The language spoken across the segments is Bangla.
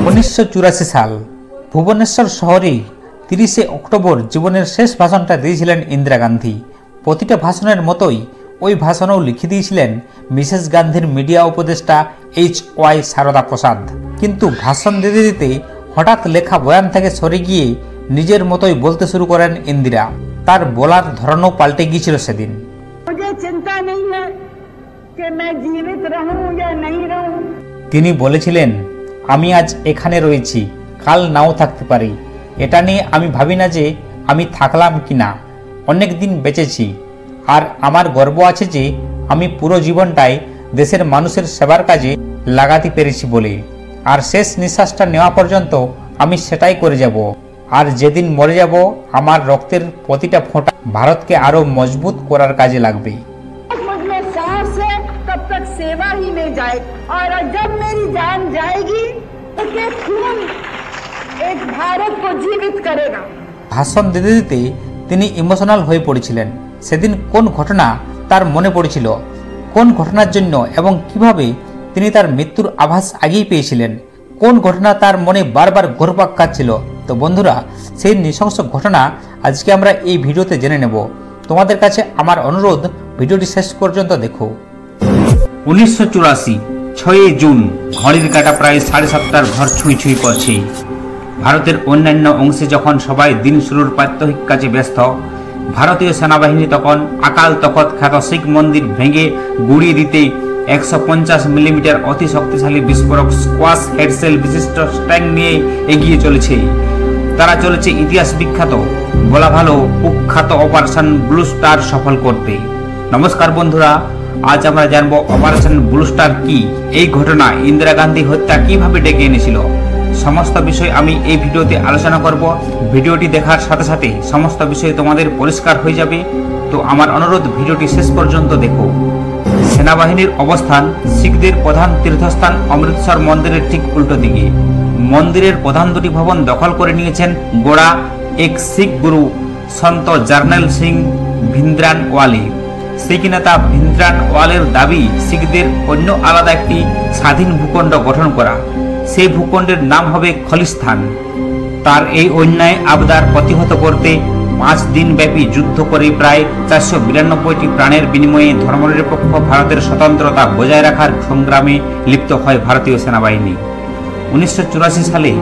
1984 সাল ভুবনেশ্বর শহরে 30 অক্টোবর জীবনের শেষ ভাষণটা দিয়েছিলেন ইন্দিরা গান্ধী। প্রতিটা ভাষণের মতোই ওই ভাষণও লিখে দিয়েছিলেন মিসেস গান্ধীর মিডিয়া উপদেষ্টা HY সারদা প্রসাদ। কিন্তু ভাষণ দিতে দিতে হঠাৎ লেখা বয়ান থেকে সরে গিয়ে নিজের মতোই বলতে শুরু করেন ইন্দিরা। তার বলার ধরনও পাল্টে গিয়েছিল সেদিন। তিনি বলেছিলেন, আমি আজ এখানে রয়েছি, কাল নাও থাকতে পারি। এটা নিয়ে আমি ভাবি না যে আমি থাকলাম কি না, অনেক দিন বেঁচেছি। আর আমার গর্ব আছে যে আমি পুরো জীবনটাই দেশের মানুষের সেবার কাজে লাগাতে পেরেছি বলে। আর শেষ নিঃশ্বাসটা নেওয়া পর্যন্ত আমি সেটাই করে যাব। আর যেদিন মরে যাব আমার রক্তের প্রতিটা ফোঁটা ভারতকে আরো মজবুত করার কাজে লাগবে। सेवा ही में जाए और जब मेरी जान जाएगी उसके खून एक भारत को जीवित करेगा। ভাষণ দিতে দিতে তিনি ইমোশনাল হয়ে পড়েছিলেন। সেদিন কোন ঘটনা তার মনে পড়েছিল, কোন ঘটনার জন্য এবং কিভাবে তিনি তার মৃত্যুর আভাস আগেই পেয়েছিলেন, কোন ঘটনা তার মনে বারবার ঘুরপাক খাচ্ছিল। তো বন্ধুরা, সেই নৃশংস ঘটনা আজকে আমরা এই ভিডিওতে জেনে নেব। তোমাদের কাছে আমার অনুরোধ, ভিডিওটি শেষ পর্যন্ত দেখো। 1984 6 জুন ঘড়ির কাঁটা প্রায় 7:30টার ঘর ছুঁই ছুঁই করছে। ভারতের অন্যান্য অংশে যখন সবাই দিন শুরুর প্রাত্যহিক কাজে ব্যস্ত, ভারতীয় সেনাবাহিনী তখন আকাল তখত খ্যাত শিখ মন্দির ভেঙে গুড়িয়ে দিতে 150 মিলিমিটার অতি শক্তিশালী বিস্ফোরক স্কোয়াশ হেডসেল বিশিষ্ট ট্যাঙ্ক নিয়ে এগিয়ে চলেছে। তারা চলেছে ইতিহাস বিখ্যাত, বলা ভালো কুখ্যাত অপারেশন ব্লু স্টার সফল করতে। নমস্কার বন্ধুরা, আজ আমরা জানবো অপারেশন ব্লু স্টার কি, এই ঘটনা ইন্দিরা গান্ধী হত্যা কিভাবে ডেকে এনেছিল। সমস্ত বিষয় আমি এই ভিডিওতে আলোচনা করব। ভিডিওটি দেখার সাথে সাথে সমস্ত বিষয় তোমাদের পরিষ্কার হয়ে যাবে। তো আমার অনুরোধ, ভিডিওটি শেষ পর্যন্ত দেখো। সেনাবাহিনীর অবস্থান শিখদের প্রধান তীর্থস্থান অমৃতসর মন্দিরের ঠিক উল্টো দিকে। মন্দিরের প্রধান দুটি ভবন দখল করে নিয়েছেন গোড়া এক শিখ গুরু সন্ত জার্নেল সিং ভিন্দ্রানওয়ালে। শিখ নেতা ভিন্দ্রানওয়ালের দাবি শিখদের অন্য আলাদা একটি স্বাধীন ভূখণ্ড গঠন করা, সেই ভূখণ্ডের নাম হবে খলিস্তান। তার এই অন্যায় আবদার প্রতিহত করতে 5 দিন ব্যাপী যুদ্ধ করে প্রায় 492টি প্রাণের বিনিময়ে ধর্মনিরপেক্ষ ভারতের স্বতন্ত্রতা বজায় রাখার সংগ্রামে লিপ্ত হয় ভারতীয় সেনাবাহিনী। 1984 সালে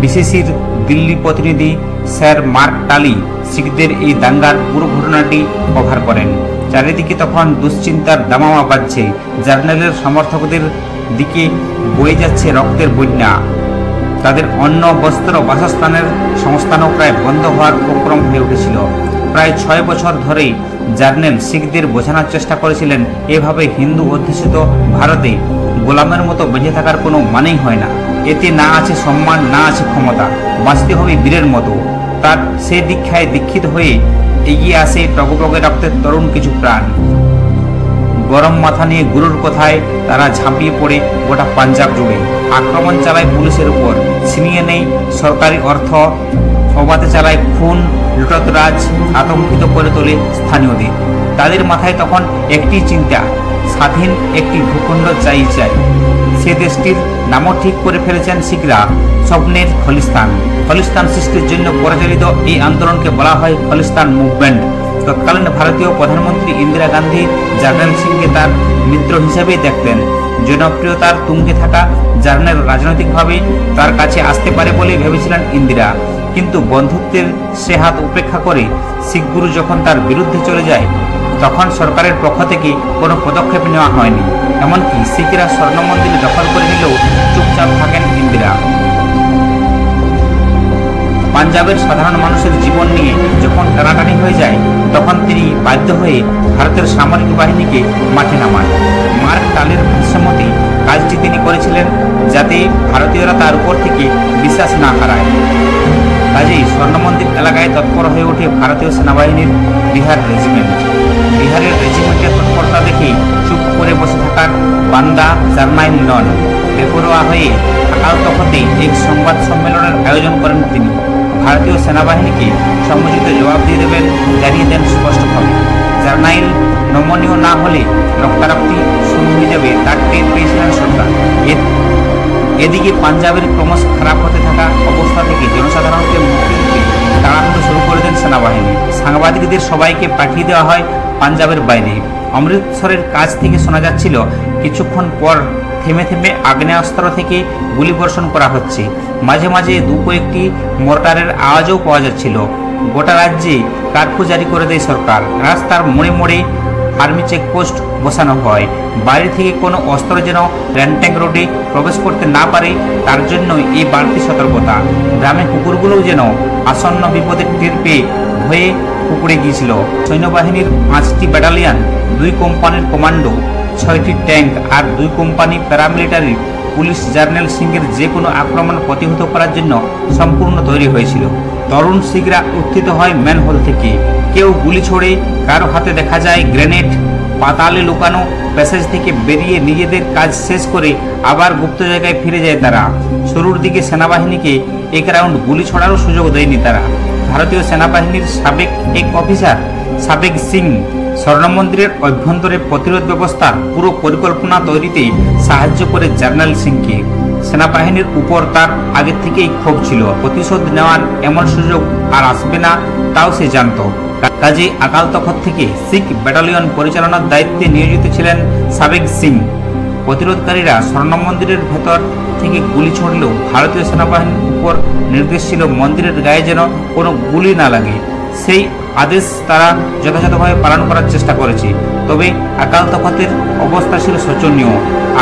বিসিসির দিল্লি প্রতিনিধি স্যার মার্ক টালি শিখদের এই দাঙ্গার পুরো ঘটনাটি কভার করেন। চারিদিকে তখন দুশ্চিন্তার দামামা বাজছে। জার্নালের সমর্থকদের দিকে বয়ে যাচ্ছে রক্তের বন্যা। তাদের অন্ন, বস্ত্র, বাসস্থানের সংস্থানও প্রায় বন্ধ হওয়ার উপক্রম হয়ে উঠেছিল। প্রায় 6 বছর ধরে জার্নেল শিখদের বোঝানোর চেষ্টা করেছিলেন, এভাবে হিন্দু অধ্যুষিত ভারতে গোলামের মতো বেঁচে থাকার কোনো মানেই হয় না। এতে না আছে সম্মান, না আছে ক্ষমতা, বাঁচতে হবে বীরের মতো। তার সে দীক্ষায় দীক্ষিত হয়ে এগিয়ে আসে টগবগে রক্তের তরুণ কিছু প্রাণ। গরম মাথা নিয়ে গুরুর কথায় তারা ঝাঁপিয়ে পড়ে গোটা পাঞ্জাব জুড়ে। আক্রমণ চালায় পুলিশের উপর, ছিনিয়ে নেয় সরকারি অর্থ, অবাধে চালায় খুন, লুটতরাজ, আতঙ্কিত করে তোলে স্থানীয়দের। তাদের মাথায় তখন একটি চিন্তা, স্বাধীন একটি ভূখণ্ড চাই চাই। সে দেশটির নামও ঠিক করে ফেলেছেন শিখরা, স্বপ্নের খলিস্তান। খলিস্তান সৃষ্টির জন্য পরিচালিত এই আন্দোলনকে বলা হয় খলিস্তান মুভমেন্ট। তৎকালীন ভারতীয় প্রধানমন্ত্রী ইন্দিরা গান্ধী জার্নেল সিংকে তার মিত্র হিসেবেই দেখতেন। জনপ্রিয়তার তুঙ্গে থাকা জার্নেল রাজনৈতিকভাবে তার কাছে আসতে পারে বলে ভেবেছিলেন ইন্দিরা। কিন্তু বন্ধুত্বের সে হাত উপেক্ষা করে শিখ গুরু যখন তার বিরুদ্ধে চলে যায়, তখন সরকারের পক্ষ থেকে কোনো পদক্ষেপ নেওয়া হয়নি। এমনকি শিখরা স্বর্ণ মন্দির দখল করে নিলেও চুপচাপ থাকেন ইন্দিরা। পাঞ্জাবের সাধারণ মানুষের জীবন নিয়ে যখন টানাটানি হয়ে যায়, তখন তিনি বাধ্য হয়ে ভারতের সামরিক বাহিনীকে মাঠে নামান। মার্ক টালির ভাষ্যমতে কাজটি তিনি করেছিলেন যাতে ভারতীয়রা তার উপর থেকে বিশ্বাস না হারায়। কাজেই স্বর্ণমন্দির এলাকায় তৎপর হয়ে ওঠে ভারতীয় সেনাবাহিনীর বিহার রেজিমেন্ট। বিহারের রেজিমেন্টের তৎপরতা দেখে চুপ করে বসে থাকার বান্দা জার্নাইল নন। বেপরোয়া হয়ে আকাল তখতে এক সংবাদ সম্মেলনের আয়োজন করেন তিনি। ভারতীয় সেনাবাহিনীকে সমুচিত জবাব দিয়ে দেবেন জানিয়ে দেন স্পষ্টভাবে। জার্নাইল নমনীয় না হলে রক্তারক্তি শুরু হয়ে যাবে, তার টের পেয়েছিলেন সরকার। এদিকে পাঞ্জাবের ক্রমশ খারাপ হতে থাকা অবস্থা থেকে জনসাধারণকে মুক্তি দিতে তাড়াহুড়ো শুরু করে দেন সেনাবাহিনী। সাংবাদিকদের সবাইকে পাঠিয়ে দেওয়া হয় পাঞ্জাবের বাইরে। অমৃতসরের কাছ থেকে শোনা যাচ্ছিল কিছুক্ষণ পর থেমে থেমে আগ্নেয়াস্ত্র থেকে গুলি বর্ষণ করা হচ্ছে। মাঝে মাঝে দু কয়েকটি মর্টারের আওয়াজও পাওয়া যাচ্ছিল। গোটা রাজ্যে কারফিউ জারি করে দেয় সরকার। রাস্তার মোড়ে মোড়ে আর্মি চেকপোস্ট বসানো হয়। বাইরে থেকে কোনো অস্ত্র যেন র্যান্ট্যাং রোডে প্রবেশ করতে না পারে, তার জন্য এই বাড়তি সতর্কতা। গ্রামে কুকুরগুলোও যেন আসন্ন বিপদের টের পেয়ে ভয়ে কুকুরে গিয়েছিল। সৈন্যবাহিনীর 5টি ব্যাটালিয়ন, 2 কোম্পানির কমান্ডো, 6টি ট্যাঙ্ক আর 2 কোম্পানি প্যারামিলিটারি পুলিশ জার্নাল সিংয়ের যে কোনো আক্রমণ প্রতিহত করার জন্য সম্পূর্ণ তৈরি হয়েছিল। তরুণ শিখরা উত্থিত হয় ম্যানহোল থেকে। কেউ গুলি ছোড়ে, কারো হাতে দেখা যায় গ্রেনেড। পাতালে লুকানো প্যাসেজ থেকে বেরিয়ে নিজেদের কাজ শেষ করে আবার গুপ্ত জায়গায় ফিরে যায় তারা। শুরুর দিকে সেনাবাহিনীকে এক রাউন্ড গুলি ছোড়ারও সুযোগ দেয়নি তারা। ভারতীয় সেনাবাহিনীর সাবেক এক অফিসার সাবেক সিং স্বর্ণমন্দিরের অভ্যন্তরে প্রতিরোধ ব্যবস্থার পুরো পরিকল্পনা তৈরিতে সাহায্য করে জার্নাল সিংকে। সেনাবাহিনীর উপর তার আগে থেকেই ক্ষোভ ছিল। প্রতিশোধ নেওয়ার এমন সুযোগ আর আসবে না, তাও সে জানত। কাজে আকাল তখত থেকে শিখ ব্যাটালিয়ন পরিচালনার দায়িত্বে নিয়োজিত ছিলেন সাবেক সিং। প্রতিরোধকারীরা স্বর্ণমন্দিরের ভেতর থেকে গুলি ছুড়লেও ভারতীয় সেনাবাহিনীর উপর নির্দেশ ছিল মন্দিরের গায়ে যেন কোনো গুলি না লাগে। সেই আদেশ তারা যথাযথভাবে পালন করার চেষ্টা করেছে। তবে আকাল তখতের অবস্থা ছিল শোচনীয়।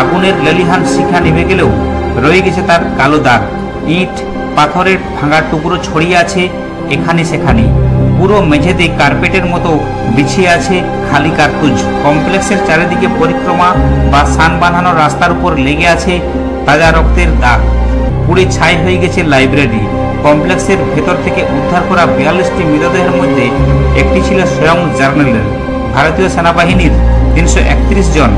আগুনের লেলিহান শিখা নিভে গেলেও রয়ে গেছে তার কালো দাগ। ইট পাথরের ভাঙা টুকরো ছড়িয়ে আছে এখানে সেখানে। পুরো মেঝেতে কার্পেটের মতো বিছিয়ে আছে খালি কার্তুজ। কমপ্লেক্সের চারিদিকে পরিক্রমা বা সান বাঁধানো রাস্তার উপর লেগে আছে তাজা রক্তের দাগ। পুড়ে ছাই হয়ে গেছে লাইব্রেরি। কমপ্লেক্সের ভেতর থেকে উদ্ধার করা 42টি মৃতদেহের মধ্যে একটি ছিল স্বয়ং জার্নালের। ভারতীয় সেনাবাহিনীর 331 জন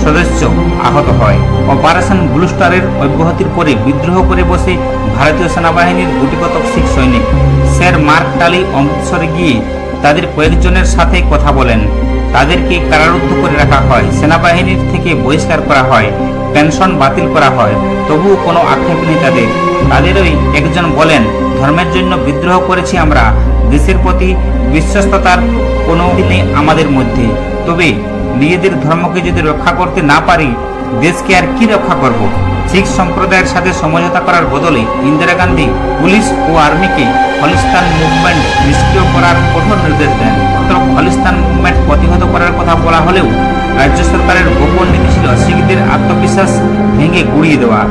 সদস্য আহত হয়। অপারেশন ব্লু স্টারের অব্যাহতির পরে বিদ্রোহ করে বসে ভারতীয় সেনাবাহিনীর গুটিকত শিখ সৈনিক। স্যার মার্ক টালি অমৃতসরে গিয়ে তাদের কয়েকজনের সাথে কথা বলেন। তাদেরকে কারারুদ্ধ করে রাখা হয়, সেনাবাহিনীর থেকে বহিষ্কার করা হয়, পেনশন বাতিল করা হয়। তবুও কোনো আক্ষেপ নেই তাদের। তাদেরই একজন বলেন, ধর্মের জন্য বিদ্রোহ করেছি আমরা, দেশের প্রতি বিশ্বস্ততার কোনো নেই আমাদের মধ্যে। তবে নিজেদের ধর্মকে যদি রক্ষা করতে না পারি, দেশকে আর কি রক্ষা করব? শিখ সম্প্রদায়ের সাথে সমঝোতা করার বদলে ইন্দিরা গান্ধী পুলিশ ও আর্মিকে খলিস্তান মুভমেন্ট নিষ্ক্রিয় করার কঠোর নির্দেশ দেন। খলিস্তান মুভমেন্ট প্রতিহত করার কথা বলা হলেও রাজ্য সরকারের গোপন নীতি ছিল শিখদের আত্মবিশ্বাস ভেঙে গুড়িয়ে দেওয়া।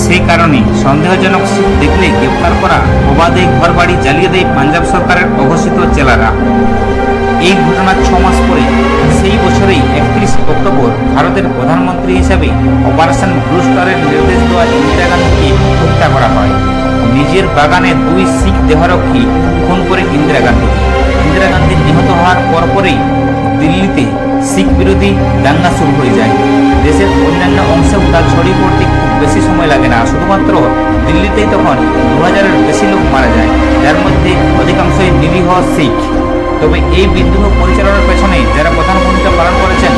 সেই কারণে সন্দেহজনক শিখ দেখলে গ্রেপ্তার করা, অবাধে ঘরবাড়ি জ্বালিয়ে দেয় পাঞ্জাব সরকারের অঘোষিত চেলারা। এই ঘটনার 6 মাস পরে সেই বছরেই 31 অক্টোবর ভারতের প্রধানমন্ত্রী হিসাবে অপারেশন ব্লু স্টারের নির্দেশ দেওয়া ইন্দিরা গান্ধীকে হত্যা করা হয়। নিজের বাগানে 2 শিখ দেহরক্ষী খুন করে ইন্দিরা গান্ধীকে। ইন্দিরা গান্ধী নিহত হওয়ার পরপরই দিল্লিতে শিখ বিরোধী দাঙ্গা শুরু হয়ে যায়। দেশের অন্যান্য অংশেও তা ছড়িয়ে পড়তে খুব বেশি সময় লাগে না। শুধুমাত্র দিল্লিতেই তখন 2000-এর বেশি লোক মারা যায়, যার মধ্যে অধিকাংশই নিরীহ শিখ। তবে এই বিদ্রোহ পরিচালনার পেছনে যারা প্রধান ভূমিকা পালন করেছেন,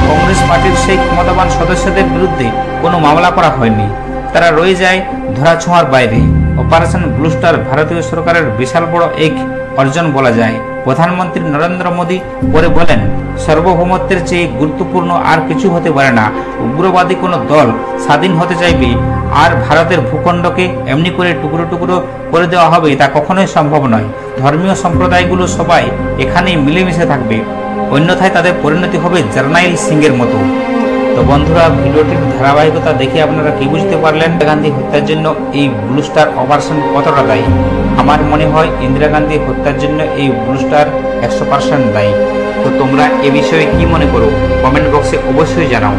কংগ্রেস পার্টির সেই ক্ষমতাবান সদস্যদের বিরুদ্ধে কোনো মামলা করা হয়নি। তারা রয়ে যায় ধরাছোঁয়ার বাইরে। অপারেশন ব্লু স্টার ভারতীয় সরকারের বিশাল বড় এক অর্জন বলা যায়। প্রধানমন্ত্রী নরেন্দ্র মোদী পরে বলেন, সার্বভৌমত্বের চেয়ে গুরুত্বপূর্ণ আর কিছু হতে পারে না। উগ্রবাদী কোনো দল স্বাধীন হতে চাইবে আর ভারতের ভূখণ্ডকে এমনি করে টুকরো টুকরো করে দেওয়া হবে, তা কখনোই সম্ভব নয়। ধর্মীয় সম্প্রদায়গুলো সবাই এখানেই মিলেমিশে থাকবে, অন্যথায় তাদের পরিণতি হবে জার্নাইল সিংয়ের মতো। তো বন্ধুরা, ভিডিওটির ধারাবাহিকতা দেখে আপনারা কি বুঝতে পারলেন ইন্দিরা গান্ধী হত্যার জন্য এই ব্লু স্টার অপারেশন কতটা দায়ী? আমার মনে হয় ইন্দিরা গান্ধী হত্যার জন্য এই ব্লু স্টার 100% দায়ী। তো তোমরা এ বিষয়ে কি মনে করো? কমেন্ট বক্সে অবশ্যই জানাও।